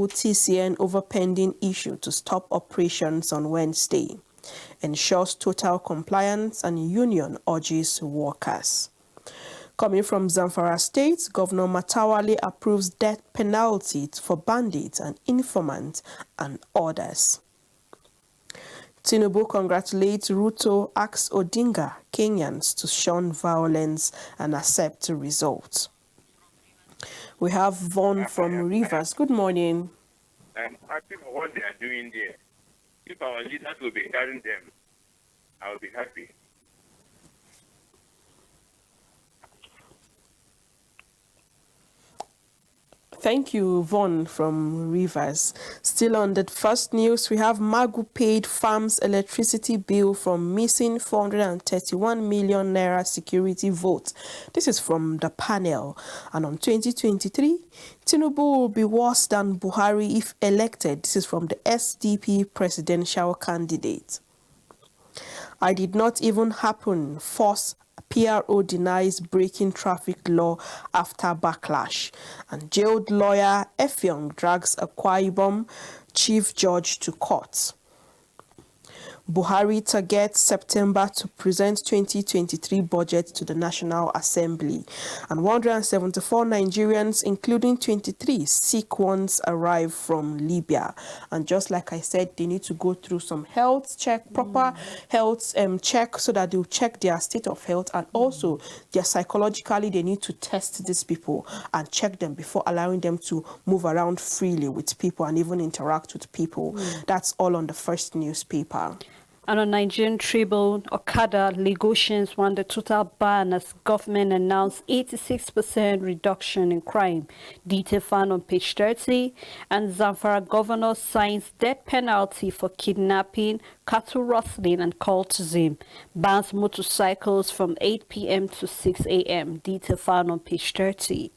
TCN over pending issue to stop operations on Wednesday. Ensures total compliance and union urges workers. Coming from Zamfara State, Governor Matawale approves death penalty for bandits and informants and others. Tinubu congratulates Ruto, asks Odinga, Kenyans to shun violence and accept results. We have Vaughn from Rivers. Good morning. I'm happy for what they are doing there. If our leaders will be carrying them, I will be happy. Thank you, Vaughn from Rivers. Still on the first news, we have Magu paid farms electricity bill from missing 431 million naira security vote. This is from the panel. And on 2023, Tinubu will be worse than Buhari if elected. This is from the SDP presidential candidate. I did not even happen. Force PRO denies breaking traffic law after backlash. And jailed lawyer Effiong drags Akwa Ibom chief judge to court. Buhari targets September to present 2023 budget to the National Assembly. And 174 Nigerians, including 23 sick ones, arrive from Libya. And just like I said, they need to go through some health check, proper health check, so that they'll check their state of health. And also, psychologically, they need to test these people and check them before allowing them to move around freely with people and even interact with people. That's all on the first newspaper. And on Nigerian Tribune, Okada Lagosians won the total ban as government announced 86% reduction in crime. Detail found on page 30. And Zamfara governor signs death penalty for kidnapping, cattle rustling and cultism. Bans motorcycles from 8 p.m. to 6 a.m. Detail found on page 30.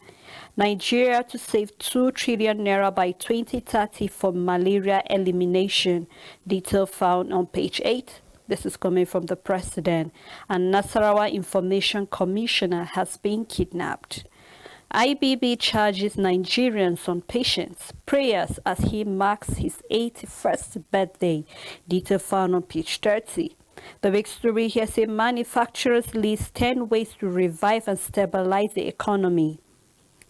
Nigeria to save 2 trillion naira by 2030 for malaria elimination. Detail found on page 8. This is coming from the president. And Nasarawa Information Commissioner has been kidnapped. IBB charges Nigerians on patience prayers as he marks his 81st birthday. Detail found on page 30. The big story here says manufacturers list 10 ways to revive and stabilize the economy.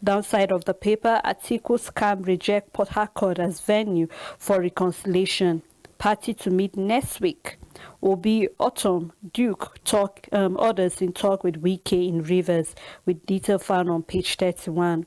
Downside of the paper, Atiku scam reject Port Harcourt as venue for reconciliation. Party to meet next week. Obi, Autumn, Duke, talk others in talk with Wike in Rivers, with detail found on page 31.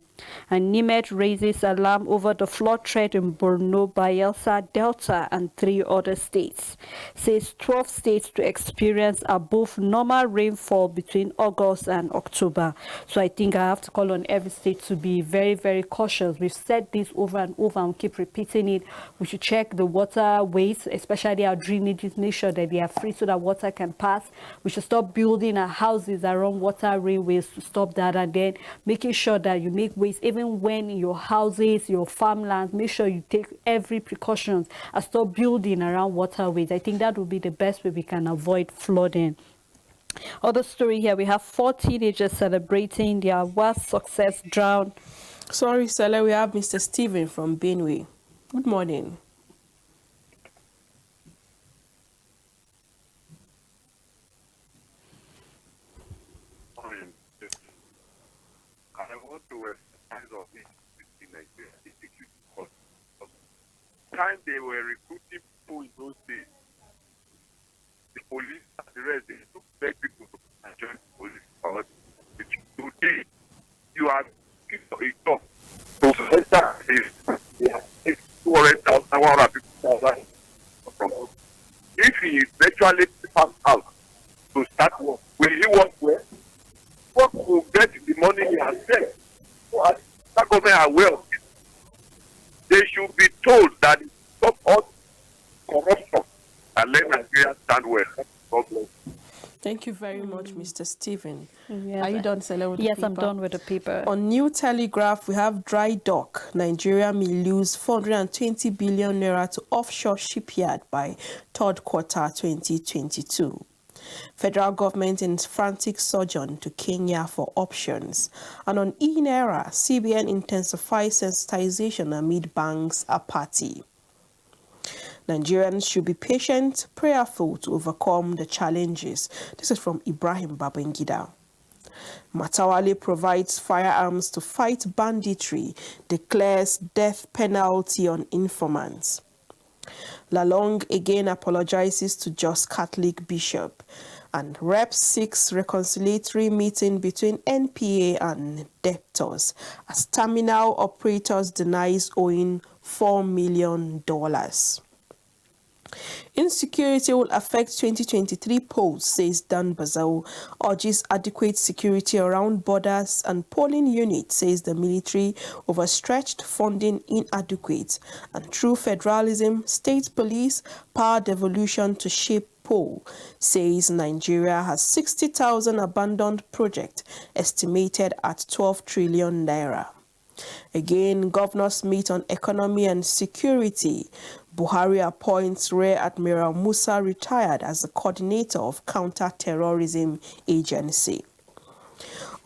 And Nimet raises alarm over the flood threat in Borno, Bayelsa, Delta, and 3 other states. Says 12 states to experience above normal rainfall between August and October. So I think I have to call on every state to be very, very cautious. We've said this over and over and keep repeating it. We should check the waterways, especially our drainages, make sure that they are free so that water can pass. We should stop building our houses around water railways to stop that, and then making sure that you make ways even when your houses, your farmlands, make sure you take every precautions and stop building around waterways. I think that would be the best way we can avoid flooding. Other story here, we have 4 teenagers celebrating their worst success drown. Sorry, Sele, we have Mr. Stephen from Benue. Good morning. Time they were recruiting people in those days, the police and the rest, they took back people and join the police. Today, you are giving a job to enter this 200,000 people. If he eventually pass out to start work, will he work where? Work will get the money he has spent. So that government are aware of it. They should be told that stop all corruption and let Nigeria stand well. God bless. Thank you very much, Mr. Stephen. Yes, Are you done, Sele, with the yes, paper? I'm done with the paper. On New Telegraph, we have dry dock. Nigeria may lose 420 billion naira to offshore shipyard by third quarter 2022. Federal government in frantic sojourn to Kenya for options. And on e-Naira, CBN intensifies sensitization amid banks apathy. Nigerians should be patient, prayerful to overcome the challenges. This is from Ibrahim Babangida. Matawale provides firearms to fight banditry, declares death penalty on informants. Lalong again apologizes to Jos Catholic Bishop, and Rep seeks reconciliatory meeting between NPA and debtors as terminal operators denies owing $4 million. Insecurity will affect 2023 polls, says Dan Bazao, urges adequate security around borders, and polling unit says the military overstretched, funding inadequate, and through federalism, state police, power devolution to shape poll, says Nigeria has 60,000 abandoned projects estimated at 12 trillion naira. Again, governors meet on economy and security. Buhari appoints Rear Admiral Musa retired as the coordinator of counter-terrorism agency.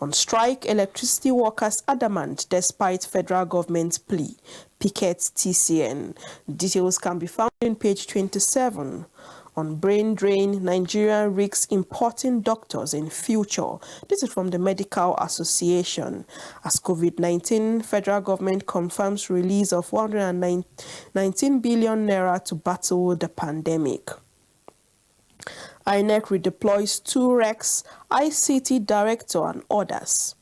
On strike, electricity workers adamant despite federal government's plea. Pickets TCN. Details can be found in page 27. On brain drain, Nigeria risks importing doctors in future. This is from the Medical Association. As COVID-19, federal government confirms release of 119 billion naira to battle the pandemic. INEC redeploys 2 RECs, ICT director and others.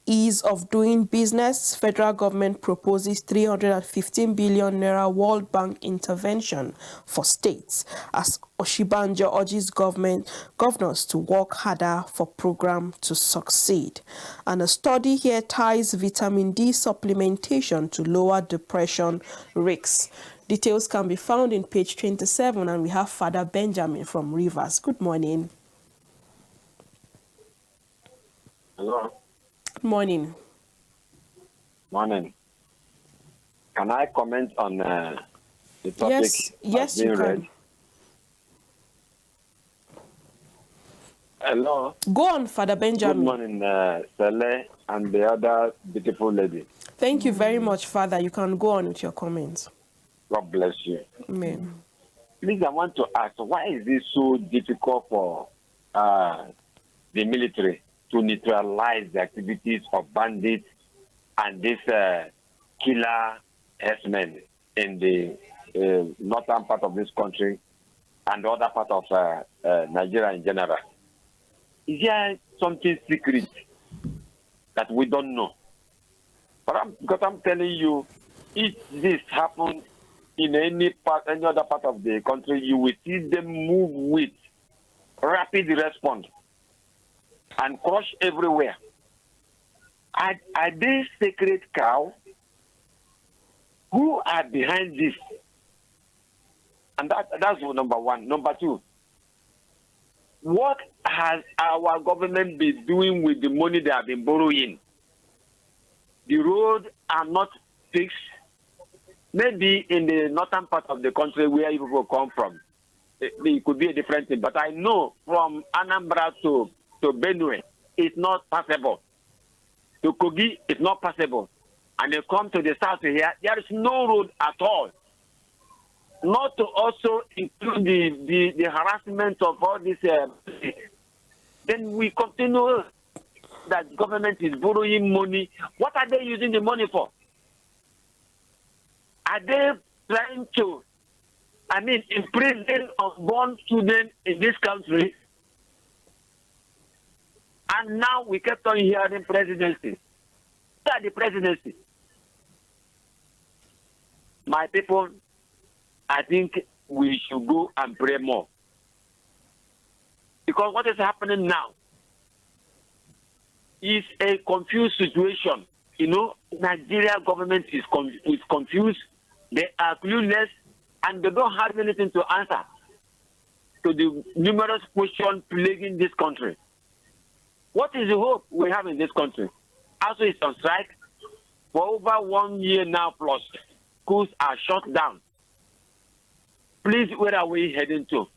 Ease of doing business, federal government proposes 315 billion naira World Bank intervention for states as Oshibanjo urges governors to work harder for program to succeed. And a study here ties vitamin D supplementation to lower depression risks. Details can be found in page 27, and we have Father Benjamin from Rivers. Good morning. Hello. Good morning. Morning. Can I comment on the topic? Yes, you can. Read? Hello. Go on, Father Benjamin. Good morning, Sele and the other beautiful lady. Thank you very much, Father. You can go on with your comments. God bless you. Amen. Please, I want to ask, why is it so difficult for the military to neutralize the activities of bandits and this killer herdsmen in the northern part of this country and the other part of Nigeria in general? Is there something secret that we don't know? Because I'm telling you, if this happens in any other part of the country, you will see them move with rapid response and crush everywhere. Are they sacred cows? Who are behind this? And that's number one. Number two, what has our government been doing with the money they have been borrowing? The roads are not fixed. Maybe in the northern part of the country where people come from, it could be a different thing. But I know from Anambra to Benue, it's not possible. To Kogi, it's not possible. And they come to the south here, there is no road at all. Not to also include the harassment of all this. Then we continue that government is borrowing money. What are they using the money for? Are they trying to, imprison unborn students in this country? And now we kept on hearing presidency. What are the presidency? My people, I think we should go and pray more. Because what is happening now is a confused situation. You know, Nigeria government is confused. They are clueless, and they don't have anything to answer to the numerous questions plaguing this country. What is the hope we have in this country? Also, it's on strike for over 1 year now plus. Schools are shut down. Please, where are we heading to?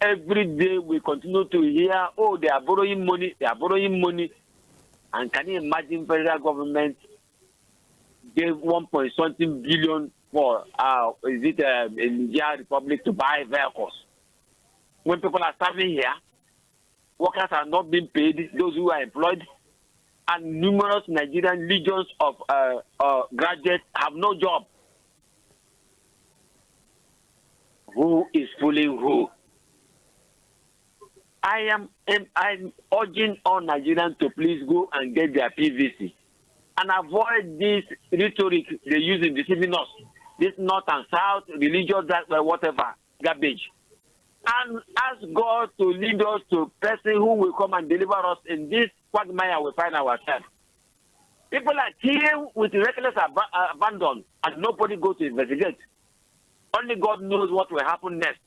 every day we continue to hear, oh, they are borrowing money, they are borrowing money. And can you imagine federal government gave 1.something billion for in Niger Republic to buy vehicles? When people are starving here, workers are not being paid, those who are employed, and numerous Nigerian legions of graduates have no job. Who is fooling who? I'm urging all Nigerians to please go and get their PVC and avoid this rhetoric they use in deceiving us. This north and south, religious, whatever, garbage. And ask God to lead us to a person who will come and deliver us in this quagmire we find ourselves. People are killing with reckless abandon and nobody goes to investigate. Only God knows what will happen next.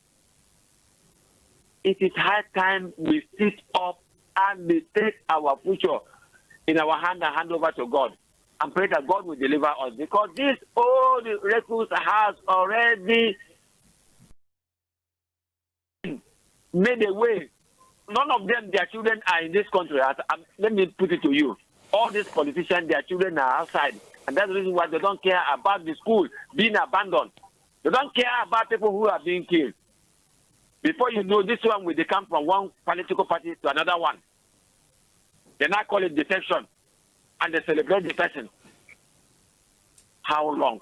It is high time we sit up and we take our future in our hand and hand over to God and pray that God will deliver us, because this old recluse has already made a way. None of them, their children are in this country. Let me put it to you. All these politicians, their children are outside. And that's the reason why they don't care about the school being abandoned. They don't care about people who are being killed. Before you know, this one will come from one political party to another one. They now call it defection, and they celebrate the person. How long?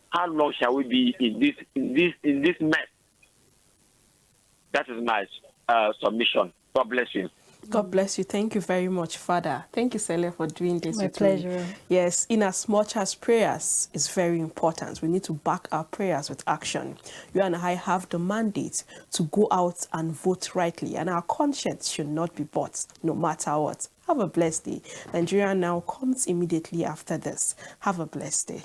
How long shall we be in this mess? That is my submission. God bless you. God bless you. Thank you very much, Father. Thank you, Celia, for doing this My with pleasure. me. Yes, in as much as prayers is very important, we need to back our prayers with action. You and I have the mandate to go out and vote rightly, and our conscience should not be bought, no matter what. Have a blessed day. Nigeria Now comes immediately after this. Have a blessed day.